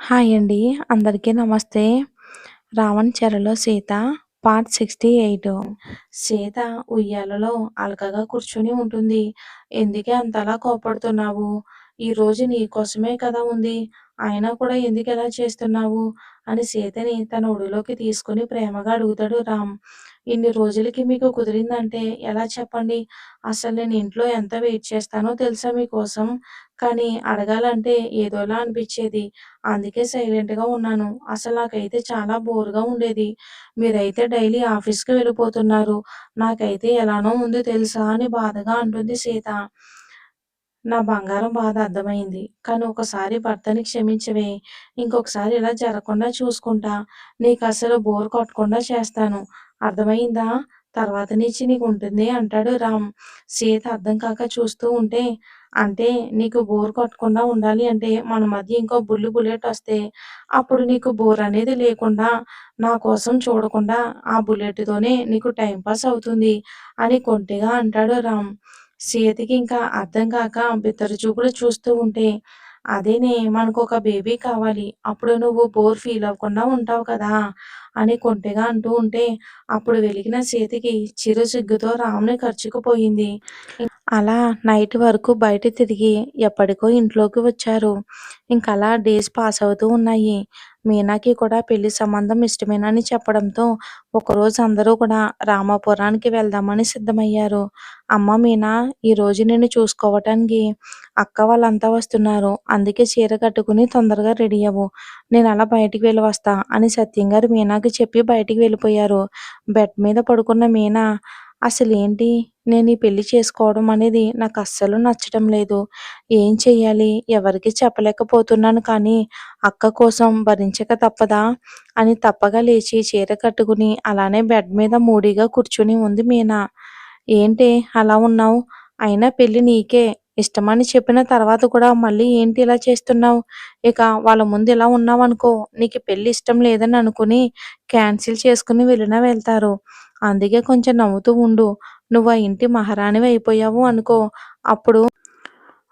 Hi అండి. అందరికీ నమస్తే. 'రావణ చెరలో సీత' పార్ట్ 68. సీత ఉయ్యాలలో అలకగా కూర్చొని ఉంటుంది. "ఎందుకే అంతలా కోప్పడుతున్నావు? ఈరోజు నీకోసమే కదా ఉంది. అయినా కూడా ఎందుకిలా చేస్తున్నావు?" అని సీతని తన ఒడిలోకి తీసుకొని ప్రేమగా అడుగుతాడు రామ్. "ఇన్ని రోజులకి మీకు కుదిరిందంటే ఎలా చెప్పండి? అసలు నేను ఇంట్లో ఎంత వెయిట్ చేస్తానో తెలుసా మీకోసం? కానీ అడగాలంటే ఏదోలా అనిపిచ్చేది. అందుకే సైలెంట్‌గా ఉన్నాను. అసలు నాకైతే చాలా బోర్‌గా ఉండేది. మీరైతే డైలీ ఆఫీస్‌కి వెళ్ళిపోతున్నారు. నాకైతే ఎలానో ఉంది తెలుసా" అని బాధగా అంటుంది సీత. నా బంగారం బాధ అర్థమైంది. కానీ ఒకసారి భర్తని క్షమించవే. ఇంకొకసారి ఇలా జరగకుండా చూసుకుంటా. నీకసలు బోర్ కొట్టకుండా చేస్తాను. అర్థమయిందా? తర్వాత నుంచి నీకుంటుంది అంటాడు రామ్. సీత అర్థం కాక చూస్తూ ఉంటే, అంటే నీకు బోర్ కొట్టకుండా ఉండాలి అంటే మన మధ్య ఇంకో బుల్లెటొస్తే అప్పుడు నీకు బోర్ అనేది లేకుండా నా కోసం చూడకుండా ఆ బుల్లెట్‌తోనే నీకు టైమ్ పాస్ అవుతుంది అని కొంటెగా అంటాడు రామ్. సీతకి ఇంకా అర్థం కాక బిత్తరచూపులు చూస్తూ ఉంటే, అదేనే మనకొక బేబీ కావాలి. అప్పుడు నువ్వు బోర్ ఫీల్ అవ్వకుండా ఉంటావు కదా! అని కొంటెగా అంటూ ఉంటే, అప్పుడు వెలిగిన సీతకి చిరు సిగ్గుతో రామ్‌ని కరుచుకుపోయింది. అలా నైట్ వరకు బయట తిరిగి ఎప్పటికో ఇంట్లోకి వచ్చారు. ఇంకలా డేస్ పాస్ అవుతూ ఉన్నాయి. మీనాకి కూడా పెళ్లి సంబంధం ఇష్టమేనని చెప్పడంతో ఒకరోజు అందరూ కూడా రామాపురానికి వెళ్దామని సిద్ధమయ్యారు. "అమ్మ మీనా, ఈరోజు నిన్ను చూసుకోవటానికి అక్క వాళ్ళంతా వస్తున్నారు. అందుకే చీర కట్టుకుని తొందరగా రెడీ అవ్వు. నేనలా బయటికి వెళ్ళి వస్తా" అని సత్యంగారు మీనాకి చెప్పి బయటికి వెళ్ళిపోయారు. బెడ్ మీద పడుకున్న మీనా, అసలేంటి నేను ఈ పెళ్లి చేసుకోవడం అనేది నాకస్సలు నచ్చటం లేదు. ఏం చెయ్యాలి? ఎవరికీ చెప్పలేకపోతున్నాను కానీ అక్క కోసం భరించక తప్పదా? అని తప్పక లేచి చీర కట్టుకుని అలానే బెడ్ మీద మూడీగా కూర్చుని ఉంది మీనా. ఏంటే అలా ఉన్నావు? అయినా పెళ్లి నీకే ఇష్టమని చెప్పిన తర్వాత కూడా మళ్ళీ ఏంటి ఇలా చేస్తున్నావు? ఇక వాళ్ళ ముందు ఇలా ఉన్నావనుకో, నీకు పెళ్లి ఇష్టం లేదని అనుకుని క్యాన్సిల్ చేసుకుని వెళ్ళినా వెళ్తారు. అందుకే కొంచెం నవ్వుతూ ఉండు. నువ్వు ఆ ఇంటి మహారాణివి అయిపోయావు అనుకో, అప్పుడు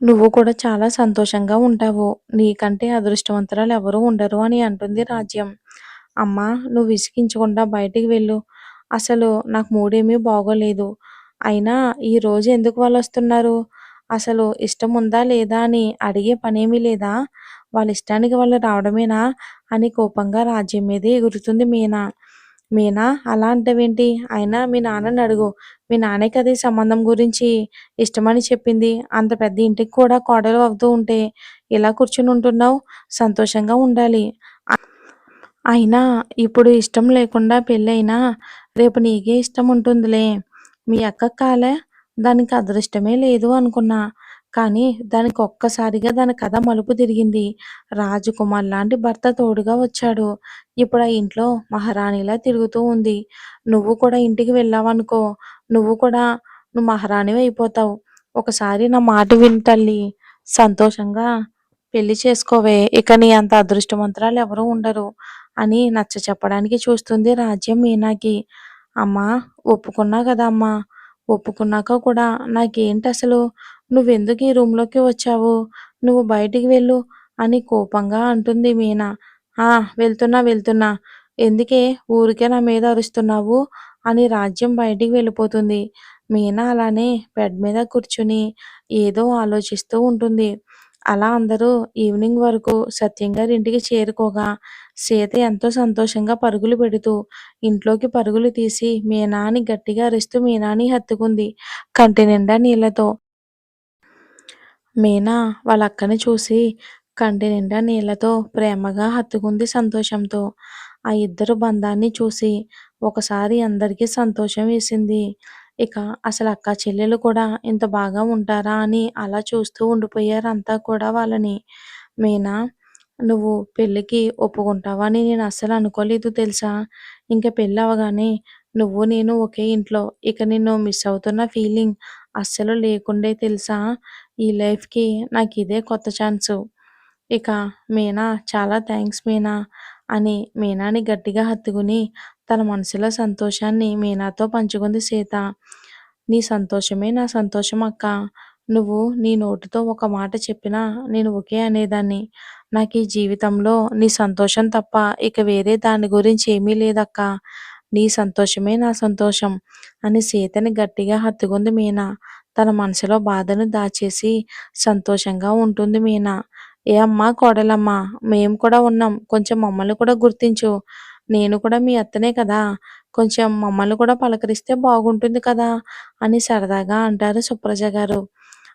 నువ్వు కూడా చాలా సంతోషంగా ఉంటావు. నీకంటే అదృష్టవంతురాలు ఎవరూ ఉండరు అని అంటుంది రాజ్యం. అమ్మా, నువ్వు విసిగించకుండా బయటికి వెళ్ళు. అసలు నాకు మూడేమీ బాగోలేదు. అయినా ఈరోజు ఎందుకు వాళ్ళొస్తున్నారు? అసలు ఇష్టం ఉందా లేదా అని అడిగే పనేమీ లేదా? వాళ్ళ ఇష్టానికి వాళ్ళు రావడమేనా? అని కోపంగా రాజ్యం మీదే ఎగురుతుంది మీనా. మీనా, అలా అంటావేంటి? అయినా మీ నాన్నని అడుగు. మీ నాన్నే కదా ఈ సంబంధం గురించి ఇష్టమని చెప్పింది. అంత పెద్ద ఇంటికి కూడా కోడలు అవుతూ ఉంటే ఇలా కూర్చొని ఉంటున్నావు? సంతోషంగా ఉండాలి. అయినా ఇప్పుడు ఇష్టం లేకుండా పెళ్ళైనా రేపు నీకే ఇష్టం ఉంటుందిలే. మీ అక్కకి కాలే, దానికి అదృష్టమే లేదు అనుకున్నా. కానీ దానికి ఒక్కసారిగా దాని కథ మలుపు తిరిగింది. రాజకుమార్ లాంటి భర్త తోడుగా వచ్చాడు. ఇప్పుడు ఆ ఇంట్లో మహారాణిలా తిరుగుతూ ఉంది. నువ్వు కూడా ఇంటికి వెళ్ళావనుకో, నువ్వు కూడా నువ్వు మహారాణివి అయిపోతావు. ఒకసారి నా మాట విను తల్లి. సంతోషంగా పెళ్లి చేసుకోవే. ఇక నీ అంత అదృష్టవంతురాలు ఎవరు ఉండరు అని నచ్చచెప్పడానికి చూస్తుంది రాజ్యం మీనాకి. అమ్మా, ఒప్పుకున్నా కదా అమ్మా! ఒప్పుకున్నాక కూడా నాకేంటసలు, నువ్వెందుకు ఈ రూమ్‌లోకి వచ్చావు? నువ్వు బయటికి వెళ్ళు అని కోపంగా అంటుంది మీనా. ఆ! వెళ్తున్నా. ఎందుకే ఊరికే నా మీద అరుస్తున్నావు? అని రాజ్యం బయటికి వెళ్ళిపోతుంది. మీనా అలానే బెడ్ మీద కూర్చుని ఏదో ఆలోచిస్తూ ఉంటుంది. అలా అందరూ ఈవినింగ్ వరకు సత్యం గారి ఇంటికి చేరుకోగా సీత ఎంతో సంతోషంగా పరుగులు పెడుతూ ఇంట్లోకి పరుగులు తీసి మీనా అని గట్టిగా అరుస్తూ మీనాని హత్తుకుంది కంటి నిండా నీళ్లతో. మీనా వాళ్ళ అక్కని చూసి కంటి నిండా నీళ్లతో ప్రేమగా హత్తుకుంది సంతోషంతో. ఆ ఇద్దరు బంధాన్ని చూసి ఒకసారి అందరికీ సంతోషం వేసింది. ఇక అసలు అక్కా చెల్లెలు కూడా ఇంత బాగా ఉంటారా అని అలా చూస్తూ ఉండిపోయారు అంతా కూడా వాళ్ళని. మీనా, నువ్వు పెళ్ళికి ఒప్పుకుంటావా అని నేను అస్సలు అనుకోలేదు తెలుసా? ఇంక పెళ్ళి అవ్వగానే నువ్వు నేను ఒకే ఇంట్లో, ఇక నిన్ను మిస్ అవుతున్న ఫీలింగ్ అస్సలు లేకుండే తెలుసా? ఈ లైఫ్‌కి నాకిదే కొత్త ఛాన్సు. ఇక మీనా, చాలా థాంక్స్ మీనా అని మీనాని గట్టిగా హత్తుకుని తన మనసులో సంతోషాన్ని మీనాతో పంచుకుంది సీత. నీ సంతోషమే నా సంతోషం అక్కా. నువ్వు నీ నోటితో ఒక మాట చెప్పినా నేను ఓకే అనేదాన్ని. నాకీ జీవితంలో నీ సంతోషం తప్ప ఇక వేరే దాని గురించి ఏమీ లేదక్కా. నీ సంతోషమే నా సంతోషం అని సీతని గట్టిగా హత్తుకుంది మీన. తన మనసులో బాధను దాచేసి సంతోషంగా ఉంటుంది మీన. ఏ అమ్మా కోడలమ్మా! మేము కూడా ఉన్నాం. కొంచెం మమ్మల్ని కూడా గుర్తించు. నేను కూడా మీ అత్తనే కదా! కొంచెం మమ్మల్ని కూడా పలకరిస్తే బాగుంటుంది కదా! అని సరదాగా అంటారు సుప్రజ గారు.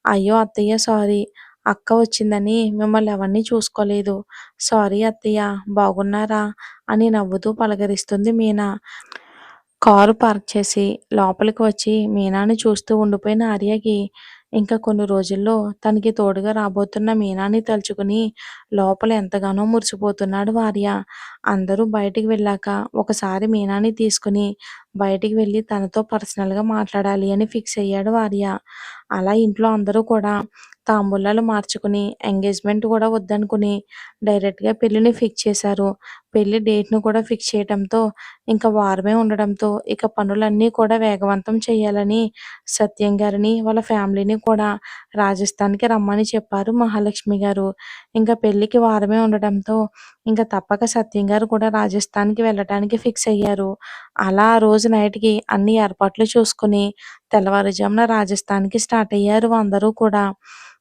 అయ్యో! అత్తయ్య సారీ. అక్క వచ్చిందని మిమ్మల్ని ఎవరిని చూసుకోలేదు. సారీ అత్తయ్య. బాగున్నారా? అని నవ్వుతూ పలకరిస్తుంది మీన. కారు పార్క్ చేసి లోపలికి వచ్చి మీనాని చూస్తూ ఉండిపోయిన ఆర్యకి ఇంకా కొన్ని రోజుల్లో తనకి తోడుగా రాబోతున్న మీనాని తలుచుకుని లోపల ఎంతగానో మురిసిపోతున్నాడు ఆర్య. అందరూ బయటికి వెళ్ళాక ఒకసారి మీనాని తీసుకుని బయటికి వెళ్ళి తనతో పర్సనల్‌గా మాట్లాడాలి అని ఫిక్స్ అయ్యాడు ఆర్య. అలా ఇంట్లో అందరూ కూడా తాంబూలాలు మార్చుకుని ఎంగేజ్‌మెంట్ కూడా వద్దనుకుని డైరెక్ట్‌గా పెళ్ళిని ఫిక్స్ చేశారు. పెళ్లి డేట్‌ను కూడా ఫిక్స్ చేయటంతో ఇంక వారమే ఉండడంతో ఇక పనులన్నీ కూడా వేగవంతం చేయాలని సత్యం గారిని, వాళ్ళ ఫ్యామిలీని కూడా రాజస్థాన్‌కి రమ్మని చెప్పారు మహాలక్ష్మి గారు. ఇంక పెళ్ళికి వారమే ఉండటంతో ఇంక తప్పక సత్యం గారు కూడా రాజస్థాన్‌కి వెళ్ళటానికి ఫిక్స్ అయ్యారు. అలా ఆ రోజు నైట్‌కి అన్ని ఏర్పాట్లు చూసుకొని తెల్లవారుజామున రాజస్థాన్‌కి స్టార్ట్ అయ్యారు అందరూ కూడా.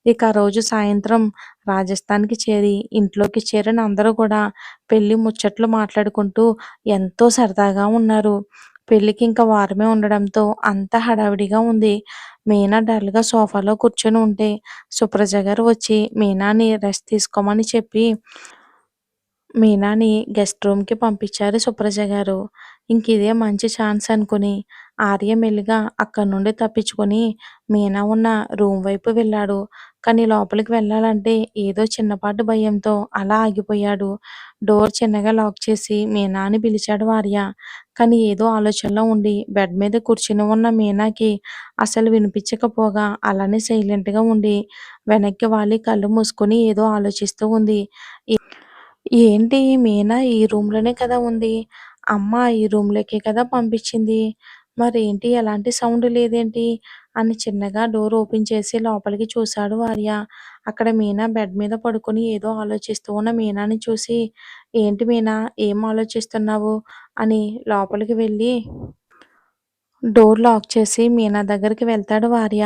ఇక ఆ రోజు సాయంత్రం రాజస్థాన్‌కి చేరి ఇంట్లోకి చేరిన అందరూ కూడా పెళ్లి ముచ్చట్లు మాట్లాడుకుంటూ ఎంతో సరదాగా ఉన్నారు. పెళ్ళికి ఇంకా వారమే ఉండడంతో అంతా హడావిడిగా ఉంది. మీనా డల్‌గా సోఫాలో కూర్చొని ఉంటే సుప్రజ గారు వచ్చి మీనాని రెస్ట్ తీసుకోమని చెప్పి మీనాని గెస్ట్ రూమ్‌కి పంపించారు సుప్రజ గారు. ఇంకిదే మంచి ఛాన్స్ అనుకుని ఆర్య మెల్లిగా అక్కడి నుండి తప్పించుకొని మీనా ఉన్న రూమ్ వైపు వెళ్ళాడు. కానీ లోపలికి వెళ్ళాలంటే ఏదో చిన్నపాటి భయంతో అలా ఆగిపోయాడు. డోర్ చిన్నగా లాక్ చేసి మీనా అని పిలిచాడు ఆర్య. కానీ ఏదో ఆలోచనలో ఉండి బెడ్ మీద కూర్చుని ఉన్న మీనాకి అసలు వినిపించకపోగా అలానే సైలెంట్‌గా ఉండి వెనక్కి వాలి కళ్ళు మూసుకొని ఏదో ఆలోచిస్తూ ఉంది. ఏంటి మీనా ఈ రూమ్‌లోనే కదా ఉంది. అమ్మ ఈ రూమ్‌లోకే కదా పంపించింది. మరేంటి ఎలాంటి సౌండ్ లేదేంటి? అని చిన్నగా డోర్ ఓపెన్ చేసి లోపలికి చూశాడు ఆర్య. అక్కడ మీనా బెడ్ మీద పడుకొని ఏదో ఆలోచిస్తూ ఉన్న మీనాని చూసి, "ఏంటి మీనా ఏం ఆలోచిస్తున్నావు?" అని లోపలికి వెళ్ళి డోర్ లాక్ చేసి మీనా దగ్గరికి వెళ్తాడు ఆర్య.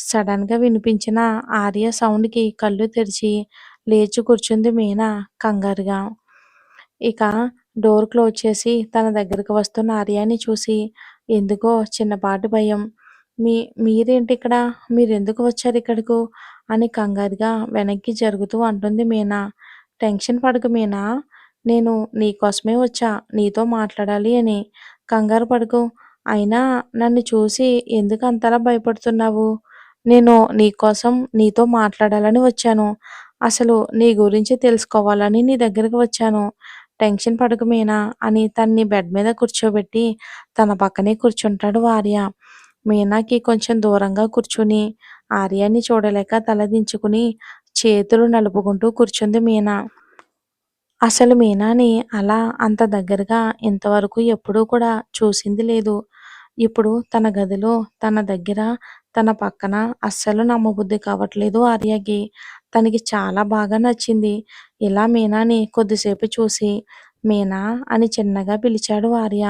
సడెన్‌గా వినిపించిన ఆర్య సౌండ్‌కి కళ్ళు తెరిచి లేచి కూర్చుంది మీనా కంగారుగా. ఇక డోర్ క్లోజ్ చేసి తన దగ్గరికి వస్తున్న ఆర్యాని చూసి ఎందుకో చిన్నపాటి భయం. మీ మీరేంటిక్కడ? మీరెందుకు వచ్చారిక్కడకు? అని కంగారుగా వెనక్కి జరుగుతూ అంటుంది మీనా. టెన్షన్ పడకు మీనా. నేను నీకోసమే వచ్చా. నీతో మాట్లాడాలి అని. కంగారు పడకు. అయినా నన్ను చూసి ఎందుకంతలా భయపడుతున్నావు? నేను నీకోసం నీతో మాట్లాడాలని వచ్చాను. అసలు నీ గురించి తెలుసుకోవాలని నీ దగ్గరికి వచ్చాను. టెన్షన్ పడకు మీనా అని తన్ని బెడ్ మీద కూర్చోబెట్టి తన పక్కనే కూర్చుంటాడు ఆర్య. మీనాకి కొంచెం దూరంగా కూర్చుని ఆర్యని చూడలేక తలదించుకుని చేతులు నలుపుకుంటూ కూర్చుంది మీనా. అసలు మీనాని అలా అంత దగ్గరగా ఇంతవరకు ఎప్పుడూ కూడా చూసింది లేదు. ఇప్పుడు తన గదిలో, తన దగ్గర, తన పక్కన అస్సలు నమ్మబుద్ధి కావట్లేదు ఆర్యకి. తనకి చాలా బాగా నచ్చింది. ఇలా మీనాని కొద్దిసేపు చూసి, మీనా అని చిన్నగా పిలిచాడు ఆర్య.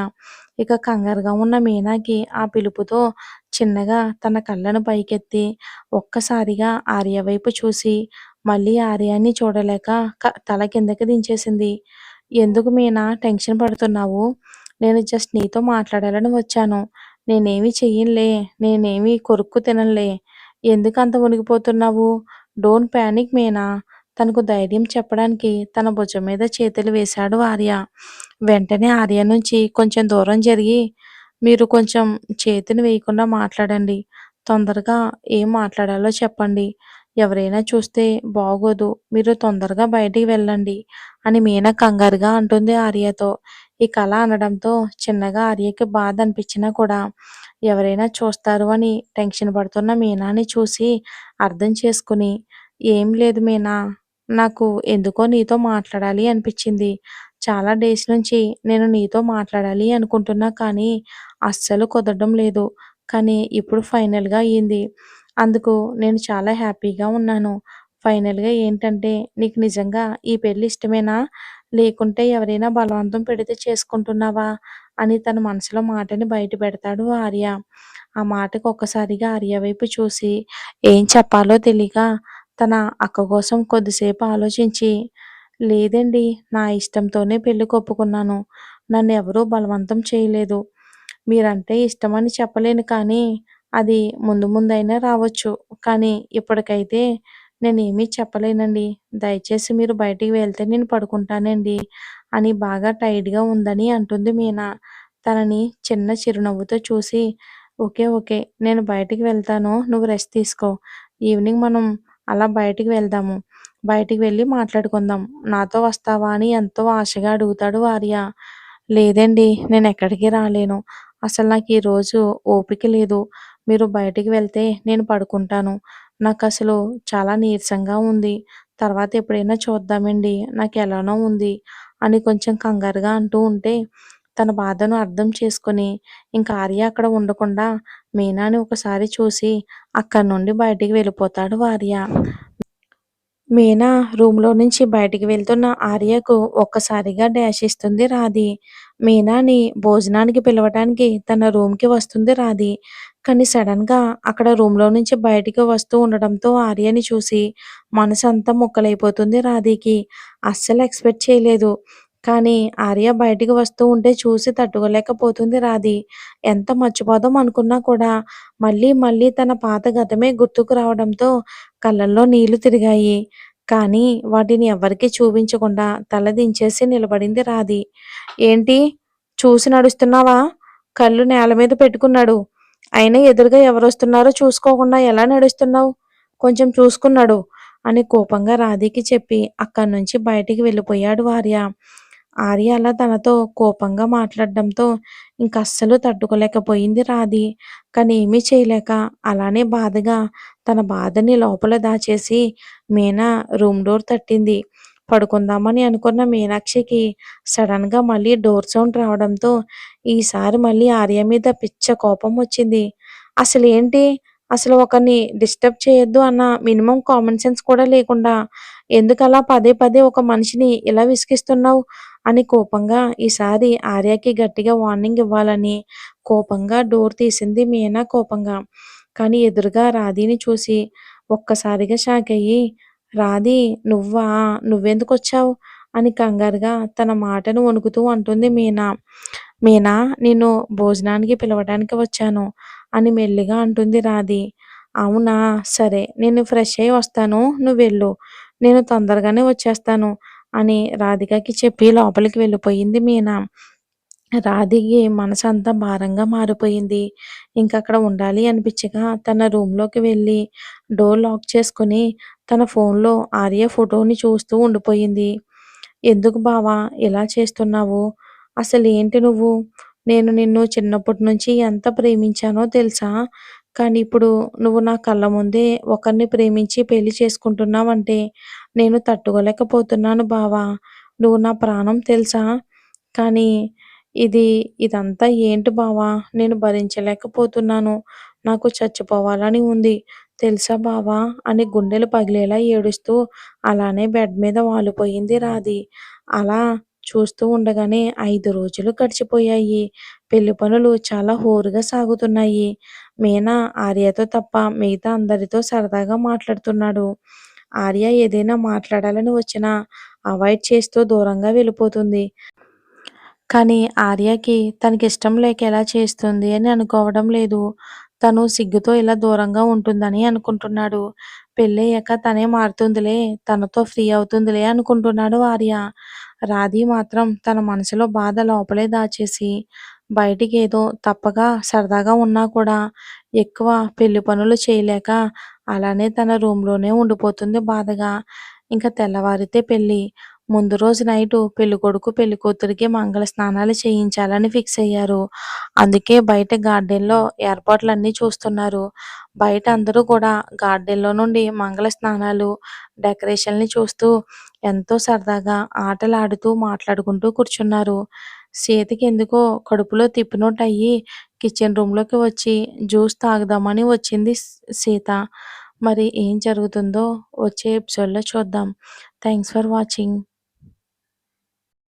ఇక కంగారుగా ఉన్న మీనాకి ఆ పిలుపుతో చిన్నగా తన కళ్ళను పైకెత్తి ఒక్కసారిగా ఆర్య వైపు చూసి మళ్ళీ ఆర్యాని చూడలేక తల కిందకి దించేసింది. "ఎందుకు మీనా టెన్షన్ పడుతున్నావు? నేను జస్ట్ నీతో మాట్లాడాలని వచ్చాను. నేనేమి చెయ్యనులే. నేనేమి కొరుక్కు తిననులే. ఎందుకంత వణికిపోతున్నావు? Don't panic Meena." తనకు ధైర్యం చెప్పడానికి తన భుజం మీద చేతులు వేశాడు ఆర్య. వెంటనే ఆర్య నుంచి కొంచెం దూరం జరిగి, "మీరు కొంచెం చేతిని వేయకుండా మాట్లాడండి. తొందరగా ఏం మాట్లాడాలో చెప్పండి. ఎవరైనా చూస్తే బాగోదు. మీరు తొందరగా బయటికి వెళ్ళండి" అని మీనా కంగారుగా అంటుంది ఆర్యతో. ఇక అలా అనడంతో చిన్నగా ఆర్యకి బాధ అనిపించినా కూడా ఎవరైనా చూస్తారు అని టెన్షన్ పడుతున్న మీనాని చూసి అర్థం చేసుకుని, "ఏం లేదు మీనా. నాకు ఎందుకో నీతో మాట్లాడాలి అనిపించింది. చాలా డేస్ నుంచి నేను నీతో మాట్లాడాలి అనుకుంటున్నా కానీ అస్సలు కుదరడం లేదు. కానీ ఇప్పుడు ఫైనల్‌గా అయింది. అందుకు నేను చాలా హ్యాపీగా ఉన్నాను. ఫైనల్‌గా ఏంటంటే, నీకు నిజంగా ఈ పెళ్లి ఇష్టమేనా? లేకుంటే ఎవరైనా బలవంతం పెడితే చేసుకుంటున్నావా? అని తన మనసులో మాటని బయట పెడతాడు ఆర్య. ఆ మాటకి ఒక్కసారిగా ఆర్య వైపు చూసి ఏం చెప్పాలో తెలియక తన అక్క కోసం కొద్దిసేపు ఆలోచించి, లేదండి, నా ఇష్టంతోనే పెళ్ళికి ఒప్పుకున్నాను. నన్నెవరూ బలవంతం చేయలేదు. మీరంటే ఇష్టమని చెప్పలేను కానీ, అది ముందు ముందైనా రావచ్చు. కానీ ఇప్పటికైతే నేనేమీ చెప్పలేనండి. దయచేసి మీరు బయటికి వెళ్తే నేను పడుకుంటానండి అని బాగా టైర్డ్‌గా ఉందని అంటుంది మీనా. తనని చిన్న చిరునవ్వుతో చూసి, ఓకే. ఓకే. నేను బయటికి వెళ్తాను. నువ్వు రెస్ట్ తీసుకో. ఈవినింగ్ మనం అలా బయటికి వెళ్దాము. బయటికి వెళ్లి మాట్లాడుకుందాం. నాతో వస్తావా అని ఎంతో ఆశగా అడుగుతాడు ఆర్య. లేదండి, నేనెక్కడికి రాలేను. అసలు నాకీరోజు ఓపిక లేదు. మీరు బయటికి వెళ్తే నేను పడుకుంటాను. నాకసలు చాలా నీరసంగా ఉంది. తర్వాత ఎప్పుడైనా చూద్దామండి. నాకెలానో ఉంది అని కొంచెం కంగారుగా అంటూ ఉంటే, తన బాధను అర్థం చేసుకొని, ఇంక ఆర్య అక్కడ ఉండకుండా మీనాని ఒకసారి చూసి అక్కడి నుండి బయటికి వెళ్ళిపోతాడు ఆర్య. మీనా రూమ్‌లో నుంచి బయటికి వెళ్తున్న ఆర్యకు ఒక్కసారిగా డాష్ ఇస్తుంది రాధి. మీనాని భోజనానికి పిలవటానికి తన రూమ్‌కి వస్తుంది రాధి. కానీ సడెన్‌గా అక్కడ రూమ్‌లో నుంచి బయటికి వస్తూ ఉండడంతో ఆర్యని చూసి మనసంతా ముక్కలైపోతుంది రాధికి. అస్సలు ఎక్స్‌పెక్ట్ చేయలేదు. కానీ ఆర్య బయటికి వస్తూ ఉంటే చూసి తట్టుకోలేకపోతుంది రాధి. ఎంత మర్చిపోదాం అనుకున్నా కూడా మళ్ళీ మళ్ళీ తన పాత గతమే గుర్తుకు రావడంతో కళ్ళల్లో నీళ్లు తిరిగాయి. కానీ వాటిని ఎవ్వరికీ చూపించకుండా తలదించేసి నిలబడింది రాధి. ఏంటి? చూసి నడుస్తున్నావా? కళ్ళు నేల మీద పెట్టుకుని నడు. అయినా ఎదురుగా ఎవరొస్తున్నారో చూసుకోకుండా ఎలా నడుస్తున్నావు? కొంచెం చూసుకుని నడు అని కోపంగా రాధీకి చెప్పి అక్కడి నుంచి బయటికి వెళ్ళిపోయాడు ఆర్య. ఆర్య అలా తనతో కోపంగా మాట్లాడడంతో ఇంకస్సలు తట్టుకోలేకపోయింది రాధి. కానీ ఏమీ చేయలేక అలానే బాధగా తన బాధని లోపల దాచేసి మీనా రూమ్ డోర్ తట్టింది. పడుకుందామని అనుకున్న మీనాక్షికి సడన్‌గా మళ్ళీ డోర్ సౌండ్ రావడంతో ఈసారి మళ్ళీ ఆర్య మీద పిచ్చ కోపం వచ్చింది. అసలేంటి? అసలు ఒకరిని డిస్టర్బ్ చేయొద్దు అన్న మినిమమ్ కామన్ సెన్స్ కూడా లేకుండా ఎందుకలా పదే పదే ఒక మనిషిని ఇలా విసిగిస్తున్నావు? అని కోపంగా ఈసారి ఆర్యకి గట్టిగా వార్నింగ్ ఇవ్వాలని కోపంగా డోర్ తీసింది మీనా కోపంగా. కానీ ఎదురుగా రాధీని చూసి ఒక్కసారిగా షాకయ్యి, రాధీ, నువ్వా? నువ్వెందుకొచ్చావు? అని కంగారుగా తన మాటను వణుకుతూ అంటుంది మీనా. మీనా, నిన్ను భోజనానికి పిలవడానికి వచ్చాను అని మెల్లిగా అంటుంది రాధి. అవునా? సరే, నేను ఫ్రెష్ అయ్యి వస్తాను. నువ్వెళ్ళు. నేను తొందరగానే వచ్చేస్తాను అని రాధికకి చెప్పి లోపలికి వెళ్ళిపోయింది మీనా. రాధికి మనసంతా భారంగా మారిపోయింది. ఇంకక్కడ ఉండాలి అనిపించక తన రూమ్‌లోకి వెళ్ళి డోర్ లాక్ చేసుకొని తన ఫోన్‌లో ఆర్య ఫోటోని చూస్తూ ఉండిపోయింది. ఎందుకు బావా ఇలా చేస్తున్నావు? అసలేంటి నువ్వు? నేను నిన్ను చిన్నప్పటి నుంచి ఎంత ప్రేమించానో తెలుసా? కానీ ఇప్పుడు నువ్వు నా కళ్ళ ముందే ఒకరిని ప్రేమించి పెళ్లి చేసుకుంటున్నావంటే నేను తట్టుకోలేకపోతున్నాను బావా. నువ్వు నా ప్రాణం తెలుసా? కానీ ఇది ఇదంతా ఏంటి బావా? నేను భరించలేకపోతున్నాను. నాకు చచ్చిపోవాలని ఉంది. తెలుసా బావా అని గుండెలు పగిలేలా ఏడుస్తూ అలానే బెడ్ మీద వాలిపోయింది రాధి. అలా చూస్తూ ఉండగానే 5 రోజులు గడిచిపోయాయి. పెళ్లి పనులు చాలా హోరుగా సాగుతున్నాయి. మీనా ఆర్యతో తప్ప మిగతా అందరితో సరదాగా మాట్లాడుతున్నాడు. ఆర్య ఏదైనా మాట్లాడాలని వచ్చినా అవాయిడ్ చేస్తూ దూరంగా వెళ్ళిపోతుంది. కానీ ఆర్యకి తనకిష్టం లేక ఎలా చేస్తుంది అని అనుకోవడం లేదు. తను సిగ్గుతో ఇలా దూరంగా ఉంటుందని అనుకుంటున్నాడు. పెళ్ళయ్యాక తనే మారుతుందిలే, తనతో ఫ్రీ అవుతుందిలే అనుకుంటున్నాడు ఆర్య. రాధి మాత్రం తన మనసులో బాధ లోపలే దాచేసి, బయటికేదో తప్పగా సరదాగా ఉన్నా కూడా ఎక్కువ పెళ్లి పనులు చేయలేక అలానే తన రూమ్‌లోనే ఉండిపోతుంది బాధగా. ఇంక తెల్లవారితే పెళ్లి. ముందు రోజు నైటు పెళ్ళికొడుకు, పెళ్ళికూతురికి మంగళ స్నానాలు చేయించాలని ఫిక్స్ అయ్యారు. అందుకే బయట గార్డెన్‌లో ఏర్పాట్లన్నీ చూస్తున్నారు. బయట అందరూ కూడా గార్డెన్‌లో నుండి మంగళ స్నానాలు, డెకరేషన్‌ని చూస్తూ ఎంతో సరదాగా ఆటలాడుతూ, మాట్లాడుకుంటూ కూర్చున్నారు. సీతకెందుకో కడుపులో తిప్పినట్టయ్యి కిచెన్ రూమ్‌లోకి వచ్చి జ్యూస్ తాగుదామని వచ్చింది సీత. మరి ఏం జరుగుతుందో వచ్చే ఎపిసోడ్‌లో చూద్దాం. Thanks for watching.